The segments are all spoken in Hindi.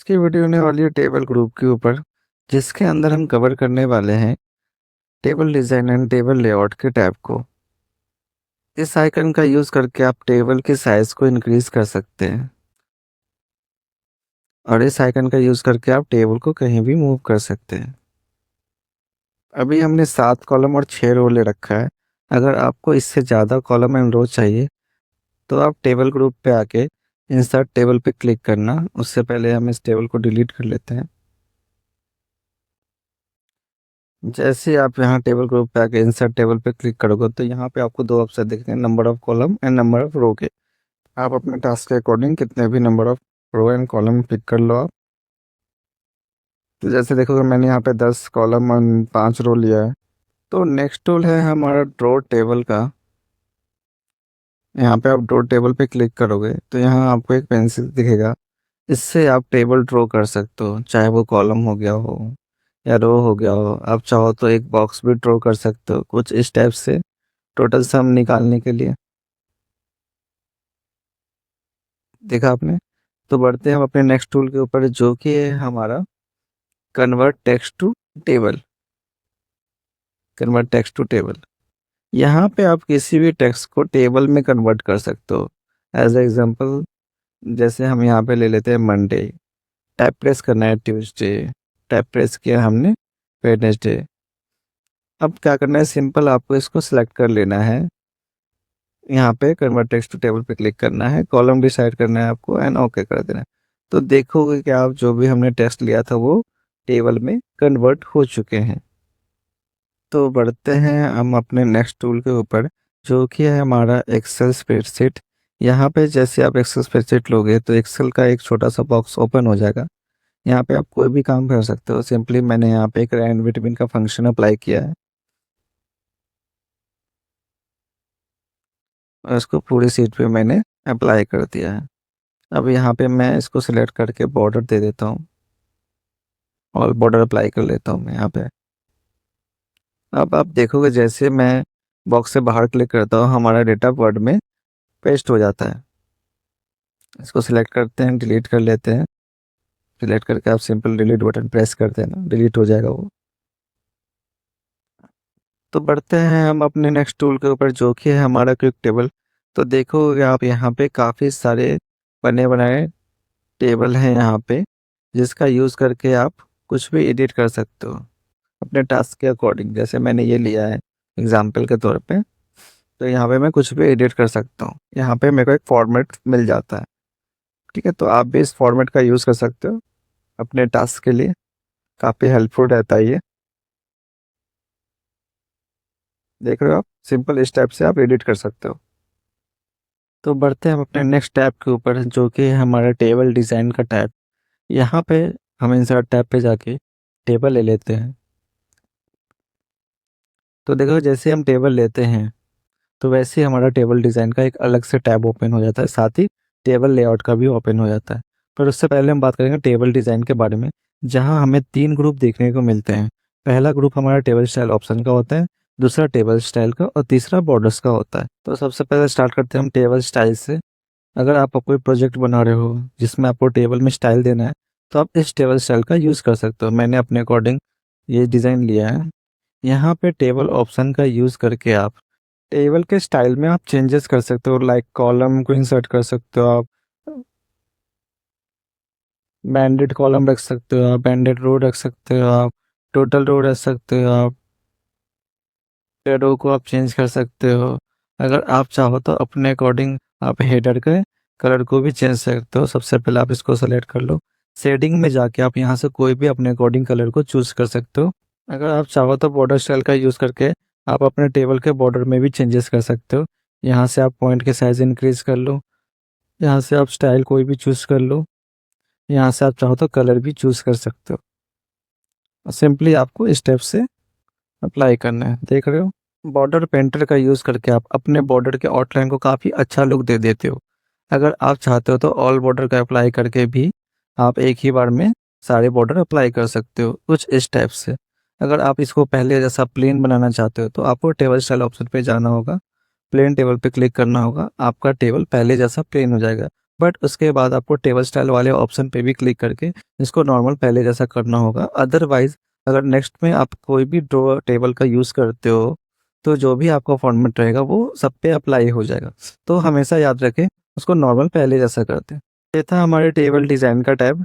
इसकी वीडियो होने वाली है टेबल ग्रुप के ऊपर, जिसके अंदर हम कवर करने वाले हैं table design and table layout के टैब को। इस आइकन का यूज़ करके आप टेबल के साइज़ को इंक्रीज़ कर सकते हैं और इस आइकन का यूज़ करके आप टेबल को कहीं भी मूव कर सकते हैं। अभी हमने 7 कॉलम और 6 रो ले रखा है। अगर आपको इससे ज़्यादा कॉलम एंड रो चाहिए तो आप टेबल ग्रुप पे आके इंसर्ट टेबल पे क्लिक करना। उससे पहले हम इस टेबल को डिलीट कर लेते हैं। जैसे ही आप यहाँ टेबल ग्रुप पे आके इंसर्ट टेबल पे क्लिक करोगे तो यहाँ पे आपको 2 ऑप्शन दिखेंगे, number of column and number of row के। आप अपने टास्क के अकॉर्डिंग कितने भी number of row and column pick कर लो आप। तो जैसे देखोगे मैंने यहाँ पे 10 कॉलम और 5 रो लिया है। तो नेक्स्ट टूल है हमारा ड्रॉ टेबल का। यहाँ पे आप ड्रॉ टेबल पे क्लिक करोगे तो यहाँ आपको एक पेंसिल दिखेगा। इससे आप टेबल ड्रॉ कर सकते हो, चाहे वो कॉलम हो गया हो या रो हो गया हो। आप चाहो तो एक बॉक्स भी ड्रॉ कर सकते हो, कुछ इस टाइप से टोटल सम निकालने के लिए। देखा आपने। तो बढ़ते हैं हम अपने नेक्स्ट टूल के ऊपर, जो कि है हमारा convert text to table. Convert text to table, यहाँ पे आप किसी भी टेक्स्ट को टेबल में कन्वर्ट कर सकते हो। एज एग्जांपल जैसे हम यहाँ पे ले लेते हैं मंडे, टैप प्रेस करना है ट्यूसडे, टैप प्रेस किया हमने वेडनेसडे। अब क्या करना है, सिंपल आपको इसको सिलेक्ट कर लेना है। यहाँ पे कन्वर्ट टेक्स्ट टू टेबल पे क्लिक करना है, कॉलम डिसाइड करना है आपको एंड ओके कर देना है। तो देखोगे कि आप जो भी हमने टेक्स्ट लिया था वो टेबल में कन्वर्ट हो चुके हैं। तो बढ़ते हैं हम अपने नेक्स्ट टूल के ऊपर, जो कि है हमारा एक्सेल स्प्रेडशीट। यहाँ पे जैसे आप एक्सेल स्प्रेडशीट लोगे तो एक्सेल का एक छोटा सा बॉक्स ओपन हो जाएगा। यहाँ पे आप कोई भी काम कर सकते हो। सिंपली मैंने यहाँ पे एक रैंड विटामिन का फंक्शन अप्लाई किया है और इसको पूरी सीट पे मैंने अप्लाई कर दिया है। अब यहाँ पे मैं इसको सिलेक्ट करके बॉर्डर दे देता हूँ और बॉर्डर अप्लाई कर लेता हूँ मैं यहाँ पे। अब आप देखोगे जैसे मैं बॉक्स से बाहर क्लिक करता हूँ हमारा डेटा वर्ड में पेस्ट हो जाता है। इसको सिलेक्ट करते हैं, डिलीट कर लेते हैं। सिलेक्ट करके आप सिंपल डिलीट बटन प्रेस कर देना, डिलीट हो जाएगा वो। तो बढ़ते हैं हम अपने नेक्स्ट टूल के ऊपर, जो कि है हमारा क्विक टेबल। तो देखोगे आप यहाँ पे काफ़ी सारे बने बनाए टेबल हैं यहाँ पे, जिसका यूज़ करके आप कुछ भी एडिट कर सकते हो अपने टास्क के अकॉर्डिंग। जैसे मैंने ये लिया है एग्जाम्पल के तौर पे, तो यहाँ पे मैं कुछ भी एडिट कर सकता हूँ। यहाँ पे मेरे को एक फॉर्मेट मिल जाता है। ठीक है, तो आप भी इस फॉर्मेट का यूज़ कर सकते हो अपने टास्क के लिए। काफ़ी हेल्पफुल रहता है ये। देख रहे हो आप, सिंपल इस टाइप से आप एडिट कर सकते हो। तो बढ़ते हैं हम अपने नेक्स्ट टैब के ऊपर, जो कि है हमारा टेबल डिज़ाइन का टैब। यहाँ पे हम इंसर्ट टैब पे जाके टेबल ले लेते हैं। तो देखो जैसे हम टेबल लेते हैं तो वैसे ही हमारा टेबल डिज़ाइन का एक अलग से टैब ओपन हो जाता है, साथ ही टेबल लेआउट का भी ओपन हो जाता है। पर उससे पहले हम बात करेंगे टेबल डिज़ाइन के बारे में, जहाँ हमें 3 ग्रुप देखने को मिलते हैं। पहला ग्रुप हमारा टेबल स्टाइल ऑप्शन का होता है, दूसरा टेबल स्टाइल का और तीसरा बॉर्डर्स का होता है। तो सबसे पहले स्टार्ट करते हैं हम टेबल स्टाइल से। अगर आप कोई प्रोजेक्ट बना रहे हो जिसमें आपको टेबल में स्टाइल देना है तो आप इस टेबल स्टाइल का यूज़ कर सकते हो। मैंने अपने अकॉर्डिंग ये डिज़ाइन लिया है। यहाँ पे टेबल ऑप्शन का यूज़ करके आप टेबल के स्टाइल में आप चेंजेस कर सकते हो। लाइक कॉलम को इंसर्ट कर सकते हो आप, बैंडेड कॉलम रख सकते हो आप, बैंडेड रो रख सकते हो आप, टोटल रो रख सकते हो आप, रो को आप चेंज कर सकते हो। अगर आप चाहो तो अपने अकॉर्डिंग आप हेडर के कलर को भी चेंज कर सकते हो। सबसे पहले आप इसको सेलेक्ट कर लो, शेडिंग में जाके आप यहाँ से कोई भी अपने अकॉर्डिंग कलर को चूज़ कर सकते हो। अगर आप चाहो तो बॉर्डर स्टाइल का यूज़ करके आप अपने टेबल के बॉर्डर में भी चेंजेस कर सकते हो। यहाँ से आप पॉइंट के साइज़ इंक्रीज़ कर लो, यहाँ से आप स्टाइल कोई भी चूज़ कर लो, यहाँ से आप चाहो तो कलर भी चूज़ कर सकते हो। सिंपली आपको स्टेप से अप्लाई करना है। देख रहे हो, बॉर्डर पेंटर का यूज़ करके आप अपने बॉर्डर के आउटलाइन को काफ़ी अच्छा लुक दे देते हो। अगर आप चाहते हो तो ऑल बॉर्डर का अप्लाई करके भी आप एक ही बार में सारे बॉर्डर अप्लाई कर सकते हो, कुछ इस टाइप से। अगर आप इसको पहले जैसा प्लेन बनाना चाहते हो तो आपको टेबल स्टाइल ऑप्शन पे जाना होगा, प्लेन टेबल पे क्लिक करना होगा, आपका टेबल पहले जैसा प्लेन हो जाएगा। बट उसके बाद आपको टेबल स्टाइल वाले ऑप्शन पे भी क्लिक करके इसको नॉर्मल पहले जैसा करना होगा। अदरवाइज अगर नेक्स्ट में आप कोई भी ड्रॉ टेबल का यूज़ करते हो तो जो भी आपका फॉर्मेट रहेगा वो सब पे अप्लाई हो जाएगा। तो हमेशा याद रखें उसको नॉर्मल पहले जैसा करते हैं। ये था हमारे टेबल डिज़ाइन का टैब।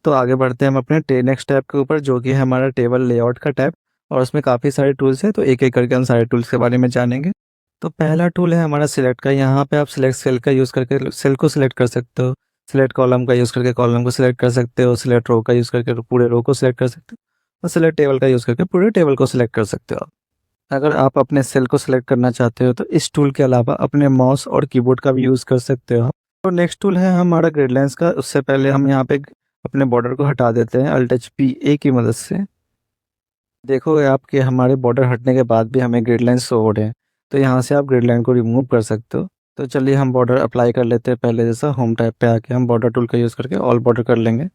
तो आगे बढ़ते हैं हम अपने नेक्स्ट टैब के ऊपर, जो कि है हमारा टेबल लेआउट का टैब। और उसमें काफ़ी सारे टूल्स हैं, तो एक एक करके हम सारे टूल्स के बारे में जानेंगे। तो पहला टूल है हमारा सिलेक्ट का। यहाँ पे आप सिलेक्ट सेल का यूज़ करके सेल को सिलेक्ट कर सकते हो, सिलेक्ट कॉलम का यूज़ करके कॉलम को सिलेक्ट कर सकते हो, सिलेक्ट रो का यूज़ करके पूरे रो को सिलेक्ट कर सकते हो, और सिलेक्ट टेबल का यूज़ करके पूरे टेबल को सिलेक्ट कर सकते हो आप। अगर आप अपने सेल को सिलेक्ट करना चाहते हो तो इस टूल के अलावा अपने माउस और कीबोर्ड का भी यूज़ कर सकते हो आप। तो नेक्स्ट टूल है हमारा ग्रिड लाइन्स का। उससे पहले हम यहाँ पे अपने बॉर्डर को हटा देते हैं Alt+P+A की मदद से। देखोगे आप कि हमारे बॉर्डर हटने के बाद भी हमें ग्रिड लाइन शो हो रहे हैं। तो यहाँ से आप ग्रिड लाइन को रिमूव कर सकते हो। तो चलिए हम बॉर्डर अप्लाई कर लेते हैं। पहले जैसा होम टैब पे आके हम बॉर्डर टूल का यूज़ करके ऑल बॉर्डर कर लेंगे।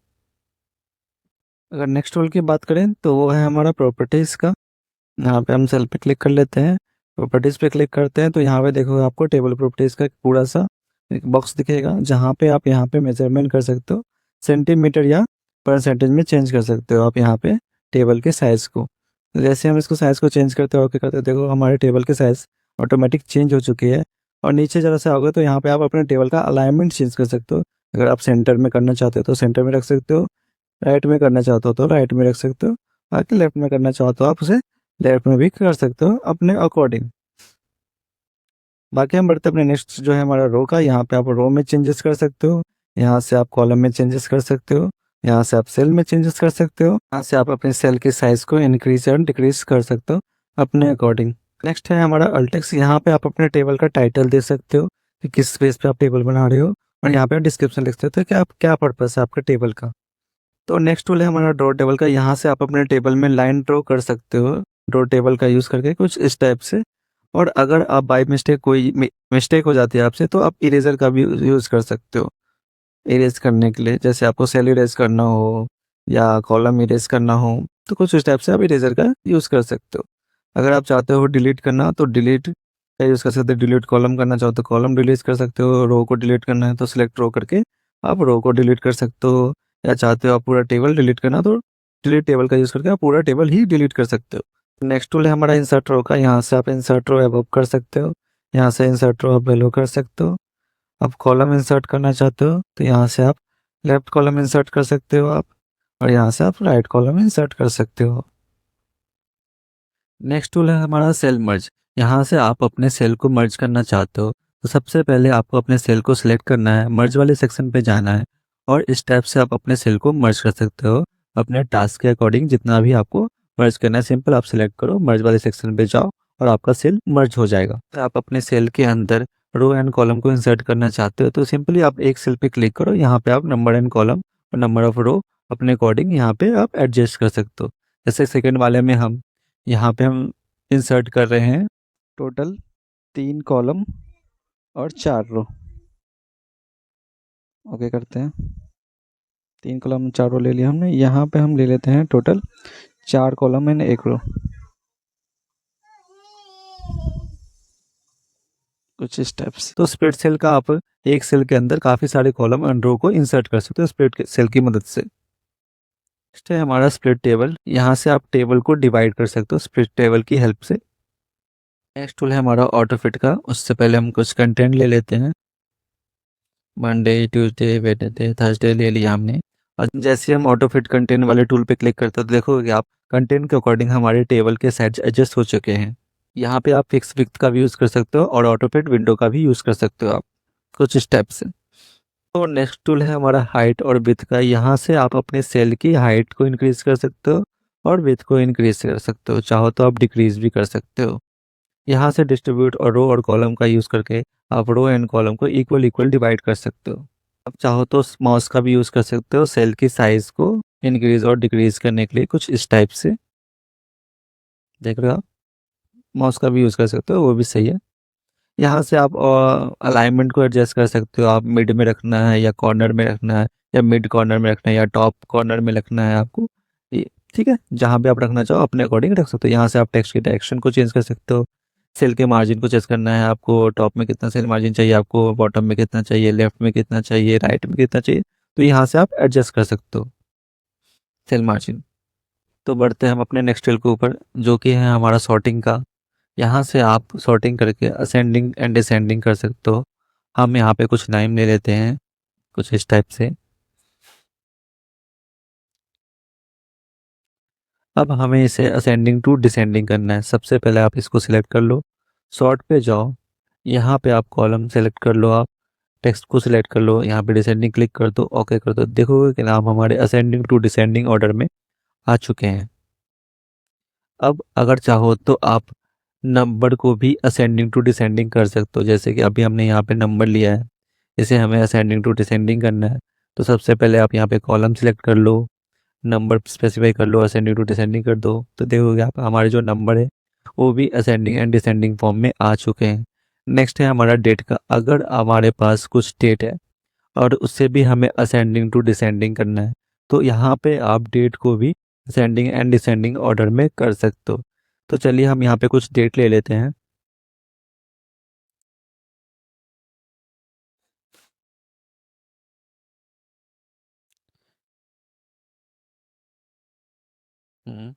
अगर नेक्स्ट टूल की बात करें तो वो है हमारा प्रॉपर्टीज़ का। यहाँ पे हम सेल पे क्लिक कर लेते हैं, प्रॉपर्टीज़ पे क्लिक करते हैं तो यहाँ पे देखो आपको टेबल प्रॉपर्टीज़ का एक पूरा सा एक बॉक्स दिखेगा, जहाँ पे आप यहाँ पे मेजरमेंट कर सकते हो, सेंटीमीटर या परसेंटेज में चेंज कर सकते हो आप यहाँ पे टेबल के साइज़ को। तो जैसे हम इसको साइज़ को चेंज करते हैं और क्या करते हैं, देखो हमारे टेबल के साइज़ ऑटोमेटिक चेंज हो चुकी है। और नीचे ज़रा सा होगा तो यहाँ पे आप अपने टेबल का अलाइनमेंट चेंज कर सकते हो। अगर आप सेंटर में करना चाहते हो तो सेंटर में रख सकते हो, राइट में करना चाहते हो तो राइट में रख सकते हो, बाकी लेफ्ट में करना चाहते हो आप उसे लेफ्ट में भी कर सकते हो अपने अकॉर्डिंग। बाकी हम बढ़ते अपने नेक्स्ट जो है हमारा रो का। यहाँ पे आप रो में चेंजेस कर सकते हो, यहाँ से आप कॉलम में चेंजेस कर सकते हो, यहाँ से आप सेल में चेंजेस कर सकते हो, यहाँ से आप अपने सेल के साइज को इंक्रीज और डिक्रीज कर सकते हो अपने अकॉर्डिंग। नेक्स्ट है हमारा अल्टेक्स। यहाँ पे आप अपने टेबल का टाइटल दे सकते हो कि किस बेस पे आप टेबल बना रहे हो, और यहाँ पे डिस्क्रिप्शन लिख सकते हो कि आप क्या पर्पस है आपके टेबल का। तो नेक्स्ट टूल है हमारा ड्रॉ टेबल का। यहाँ से आप अपने टेबल में लाइन ड्रॉ कर सकते हो ड्रॉ टेबल का यूज़ करके कुछ इस टाइप से। और अगर आप बाय मिस्टेक कोई मिस्टेक हो जाती है आपसे तो आप इरेजर का भी यूज़ कर सकते हो इरेज करने के लिए। जैसे आपको सेल इरेज करना हो या कॉलम इरेज करना हो तो कुछ इस टाइप से आप इरेजर का यूज़ कर सकते हो। अगर आप चाहते हो डिलीट करना तो डिलीट का यूज़ कर सकते हो, डिलीट कॉलम करना चाहो तो कॉलम डिलीट कर सकते हो, रो को डिलीट करना है तो सिलेक्ट रो करके आप रो को डिलीट कर सकते हो, या चाहते हो आप पूरा टेबल डिलीट करना तो डिलीट टेबल का यूज़ करके आप पूरा टेबल ही डिलीट कर सकते हो। नेक्स्ट टूल है हमारा इंसर्ट रो का। यहाँ से आप इंसर्ट रो अबव कर सकते हो, यहाँ से इंसर्ट रो आप बेलो कर सकते हो। आप कॉलम इंसर्ट करना चाहते हो तो यहाँ से आप लेफ्ट कॉलम इंसर्ट कर सकते हो आप, और यहाँ से आप राइट कॉलम इंसर्ट कर सकते हो। नेक्स्ट टूल है हमारा सेल मर्ज। यहाँ से आप अपने सेल को मर्ज करना चाहते हो तो सबसे पहले आपको अपने सेल को सिलेक्ट करना है, मर्ज वाले सेक्शन पे जाना है, और इस टाइप से आप अपने सेल को मर्ज कर सकते हो अपने टास्क के अकॉर्डिंग। जितना भी आपको मर्ज करना है सिंपल आप सिलेक्ट करो, मर्ज वाले सेक्शन पे जाओ और आपका सेल मर्ज हो जाएगा। तो आप अपने सेल के अंदर रो एंड कॉलम को इंसर्ट करना चाहते हो तो सिंपली आप एक सेल पे क्लिक करो, यहाँ पे आप नंबर एंड कॉलम और नंबर ऑफ रो अपने अकॉर्डिंग यहाँ पे आप एडजस्ट कर सकते हो। जैसे सेकेंड वाले में हम यहाँ पे हम इंसर्ट कर रहे हैं टोटल 3 कॉलम और 4 रो। ओके करते हैं, 3 कॉलम 4 रो ले लिया हमने। यहाँ पे हम ले लेते हैं टोटल 4 कॉलम एंड 1 रो, कुछ स्टेप्स। तो स्प्लिट सेल का आप एक सेल के अंदर काफ़ी सारे कॉलम एंड रो को इंसर्ट कर सकते हो स्प्लिट सेल की मदद से। नेक्स्ट है हमारा स्प्लिट टेबल। यहाँ से आप टेबल को डिवाइड कर सकते हो स्प्लिट टेबल की हेल्प से। नेक्स्ट टूल है हमारा ऑटो फिट का। उससे पहले हम कुछ कंटेंट ले लेते हैं। मंडे, ट्यूसडे, वेडनेसडे, थर्सडे ले लिया हमने। और जैसे हम ऑटो फिट कंटेंट वाले टूल पे क्लिक करते हो तो देखोगे आप कंटेंट के अकॉर्डिंग हमारे टेबल के साइज एडजस्ट हो चुके हैं। यहाँ पे आप फिक्स विड्थ का भी यूज़ कर सकते हो और ऑटो फिट विंडो का भी यूज़ कर सकते हो आप कुछ स्टेप से। तो नेक्स्ट टूल है हमारा हाइट और विड्थ का। यहाँ से आप अपने सेल की हाइट को इंक्रीज कर सकते हो और विड्थ को इंक्रीज कर सकते हो, चाहो तो आप डिक्रीज भी कर सकते हो। यहाँ से डिस्ट्रीब्यूट और रो और कॉलम का यूज़ करके आप रो एंड कॉलम को इक्वल इक्वल डिवाइड कर सकते हो। आप चाहो तो माउस का भी यूज़ कर सकते हो सेल की साइज़ को इंक्रीज और डिक्रीज करने के लिए कुछ इस टाइप से। देख रहे हो आप, माउस का भी यूज़ कर सकते हो, वो भी सही है। यहाँ से आप अलाइनमेंट को एडजस्ट कर सकते हो, आप मिड में रखना है या कॉर्नर में रखना है या मिड कॉर्नर में रखना है या टॉप कॉर्नर में रखना है आपको, ठीक है, जहाँ पे आप रखना चाहो अपने अकॉर्डिंग रख सकते हो। यहाँ से आप टेक्स्ट की डायरेक्शन को चेंज कर सकते हो, सेल के मार्जिन को चेक करना है आपको, टॉप में कितना सेल मार्जिन चाहिए आपको, बॉटम में कितना चाहिए, लेफ्ट में कितना चाहिए, राइट में कितना चाहिए, तो यहाँ से आप एडजस्ट कर सकते हो सेल मार्जिन। तो बढ़ते हैं हम अपने नेक्स्ट टेल के ऊपर, जो कि है हमारा सॉर्टिंग का। यहाँ से आप सॉर्टिंग करके असेंडिंग एंड डिसेंडिंग कर सकते हो। हम यहाँ पे कुछ नाम ले लेते हैं कुछ इस टाइप से। अब हमें इसे असेंडिंग टू डिसेंडिंग करना है। सबसे पहले आप इसको सिलेक्ट कर लो, सॉर्ट पे जाओ, यहाँ पे आप कॉलम सेलेक्ट कर लो, आप टेक्स्ट को सिलेक्ट कर लो, यहाँ पे डिसेंडिंग क्लिक कर दो, ओके कर दो। देखोगे कि नाम हमारे असेंडिंग टू डिसेंडिंग ऑर्डर में आ चुके हैं। अब अगर चाहो तो आप नंबर को भी असेंडिंग टू डिसेंडिंग कर सकते हो, जैसे कि अभी हमने यहाँ पे नंबर लिया है, इसे हमें असेंडिंग टू डिसेंडिंग करना है। तो सबसे पहले आप यहाँ पे कॉलम सिलेक्ट कर लो, नंबर स्पेसिफाई कर लो, असेंडिंग टू डिसेंडिंग कर दो, तो देखोगे आप हमारे जो नंबर है वो भी असेंडिंग एंड डिसेंडिंग फॉर्म में आ चुके हैं। नेक्स्ट है हमारा डेट का। अगर हमारे पास कुछ डेट है और उससे भी हमें असेंडिंग टू डिसेंडिंग करना है, तो यहाँ पे आप डेट को भी असेंडिंग एंड डिसेंडिंग ऑर्डर में कर सकते हो। तो चलिए हम यहाँ पे कुछ डेट ले लेते हैं। हम्म।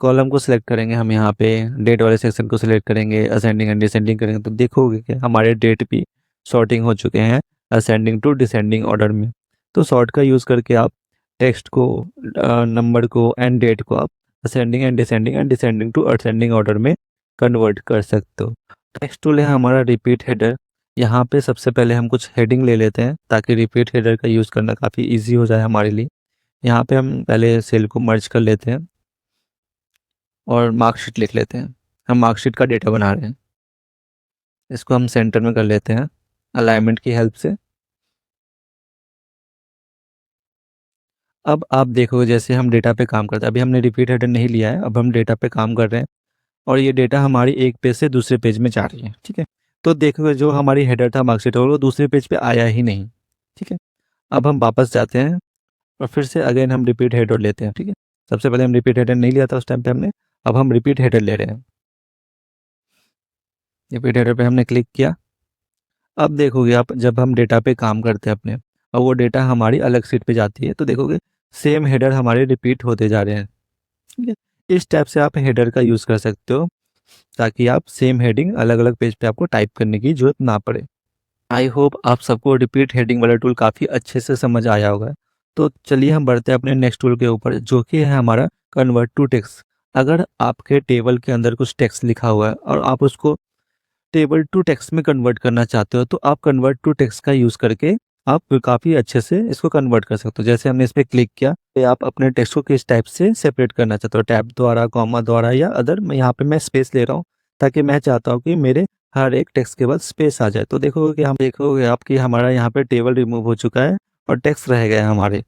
कॉलम को सिलेक्ट करेंगे हम, यहाँ पे डेट वाले सेक्शन को सिलेक्ट करेंगे, असेंडिंग एंड डिसेंडिंग करेंगे, तो देखोगे कि हमारे डेट भी सॉर्टिंग हो चुके हैं असेंडिंग टू डिसेंडिंग ऑर्डर में। तो सॉर्ट का यूज़ करके आप टेक्स्ट को, नंबर को एंड डेट को आप ascending and descending to ascending order में कन्वर्ट कर सकते हो। नेक्स्ट टूल है हमारा रिपीट हेडर। यहाँ पे सबसे पहले हम कुछ हेडिंग ले लेते हैं ताकि रिपीट हेडर का यूज़ करना काफ़ी ईजी हो जाए हमारे लिए। यहाँ पे हम पहले सेल को मर्ज कर लेते हैं और मार्कशीट लिख लेते हैं। हम मार्कशीट का डेटा बना रहे हैं, इसको हम सेंटर में कर लेते हैं अलाइनमेंट की हेल्प से। अब आप देखोगे जैसे हम डेटा पे काम करते हैं, अभी हमने रिपीट हेडर नहीं लिया है, अब हम डेटा पे काम कर रहे हैं और ये डेटा हमारी एक पेज से दूसरे पेज में जा रही है, ठीक है। तो देखोगे जो हमारी हेडर था मार्कशीट और वो दूसरे पेज पे आया ही नहीं, ठीक है। अब हम वापस जाते हैं और फिर से अगेन हम रिपीट हेडर लेते हैं, ठीक है। सबसे पहले हम रिपीट हेडर नहीं लिया था उस टाइम पे हमने, अब हम रिपीट हेडर ले रहे हैं। रिपीट हेडर पे हमने क्लिक किया। अब देखोगे आप जब हम डेटा पे काम करते हैं अपने और वो डेटा हमारी अलग सीट पे जाती है, तो देखोगे सेम हेडर हमारे रिपीट होते जा रहे हैं, ठीक है। इस टाइप से आप हेडर का यूज़ कर सकते हो ताकि आप सेम हेडिंग अलग अलग पेज पे आपको टाइप करने की जरूरत ना पड़े। आई होप आप सबको रिपीट हेडिंग वाला टूल काफ़ी अच्छे से समझ आया होगा। तो चलिए हम बढ़ते हैं अपने नेक्स्ट टूल के ऊपर, जो कि है हमारा कन्वर्ट टू टेक्स्ट। अगर आपके टेबल के अंदर कुछ टेक्स्ट लिखा हुआ है और आप उसको टेबल टू टेक्स्ट में कन्वर्ट करना चाहते हो, तो आप कन्वर्ट टू टेक्स्ट का यूज़ करके आप काफ़ी अच्छे से इसको कन्वर्ट कर सकते हो। जैसे हमने इस पर क्लिक किया तो आप अपने टेक्स्ट को किस टाइप से सेपरेट करना चाहते हो, टैब द्वारा, कॉमा द्वारा, या अदर। मैं यहाँ पे मैं स्पेस ले रहा हूँ ताकि मैं चाहता हूँ कि मेरे हर एक टेक्स्ट के बाद स्पेस आ जाए। तो देखोगे कि हम देखोगे आपकी हमारा यहाँ पे टेबल रिमूव हो चुका है और टेक्स्ट रह गए हमारे।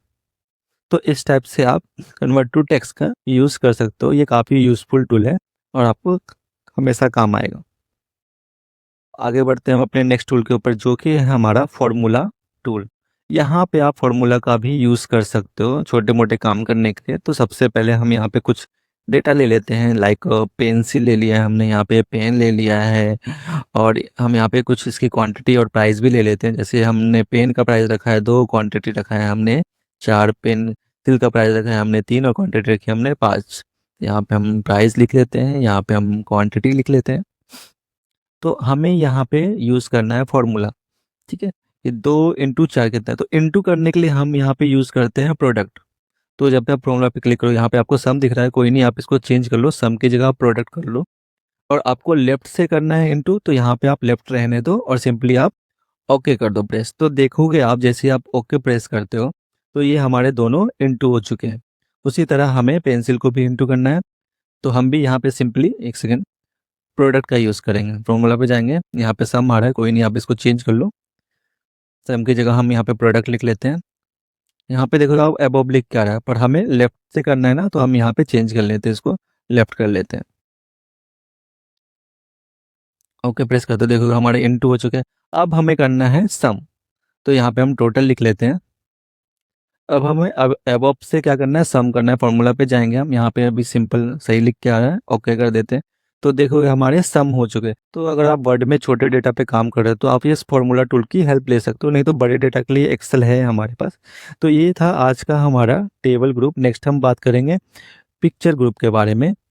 तो इस टाइप से आप कन्वर्ट टू टेक्स्ट का यूज़ कर सकते हो। ये काफ़ी यूज़फुल टूल है और आपको हमेशा काम आएगा। आगे बढ़ते हैं हम अपने नेक्स्ट टूल के ऊपर, जो कि है हमारा फॉर्मूला टूल। यहाँ पे आप फॉर्मूला का भी यूज़ कर सकते हो छोटे मोटे काम करने के लिए। तो सबसे पहले हम यहाँ पे कुछ डेटा ले लेते हैं, लाइक पेंसिल ले लिया है हमने, यहाँ पे पेन ले लिया है, और हम यहाँ पे कुछ इसकी क्वांटिटी और प्राइस भी ले लेते हैं। जैसे हमने पेन का प्राइस रखा है 2, क्वांटिटी रखा है हमने 4, पेंसिल का प्राइस रखा है हमने 3 और क्वांटिटी रखी है हमने 5। यहाँ पे हम प्राइस लिख लेते हैं, यहाँ पे हम क्वांटिटी लिख लेते हैं। तो हमें यहाँ पे यूज़ करना है फॉर्मूला, ठीक है। ये 2 × 4 कितना है, तो इंटू करने के लिए हम यहाँ पे यूज़ करते हैं प्रोडक्ट। तो जब भी आप फॉर्मूला पे क्लिक करो, यहाँ पे आपको सम दिख रहा है, कोई नहीं, आप इसको चेंज कर लो, सम की जगह आप प्रोडक्ट कर लो। और आपको लेफ्ट से करना है इंटू, तो यहाँ पे आप लेफ्ट रहने दो और सिंपली आप ओके कर दो प्रेस। तो देखोगे आप जैसे आप ओके प्रेस करते हो तो ये हमारे दोनों इंटू हो चुके हैं। उसी तरह हमें पेंसिल को भी इंटू करना है, तो हम भी यहाँ पे सिंपली एक सेकेंड प्रोडक्ट का यूज़ करेंगे। फॉर्मूला पे जाएंगे, यहाँ पे सम आ रहा है, कोई नहीं, आप इसको चेंज कर लो, सम की जगह हम यहाँ पे प्रोडक्ट लिख लेते हैं। यहाँ पे देखो आप अबव लिख क्या रहा है, पर हमें लेफ्ट से करना है ना, तो हम यहाँ पे चेंज कर लेते हैं, इसको लेफ्ट कर लेते हैं। ओके प्रेस करते देखो हमारे इनटू हो चुके हैं। अब हमें करना है सम, तो यहाँ पे हम टोटल लिख लेते हैं। अब हमें अब एबॉप से क्या करना है, सम करना है। फॉर्मूला पे जाएंगे हम, यहाँ पे अभी सिंपल सही लिख के आ रहा है, ओके कर देते हैं। तो देखोगे हमारे सम हो चुके। तो अगर आप वर्ड में छोटे डेटा पे काम कर रहे हो तो आप ये फॉर्मूला टूल की हेल्प ले सकते हो, नहीं तो बड़े डेटा के लिए एक्सेल है हमारे पास। तो ये था आज का हमारा टेबल ग्रुप। नेक्स्ट हम बात करेंगे पिक्चर ग्रुप के बारे में।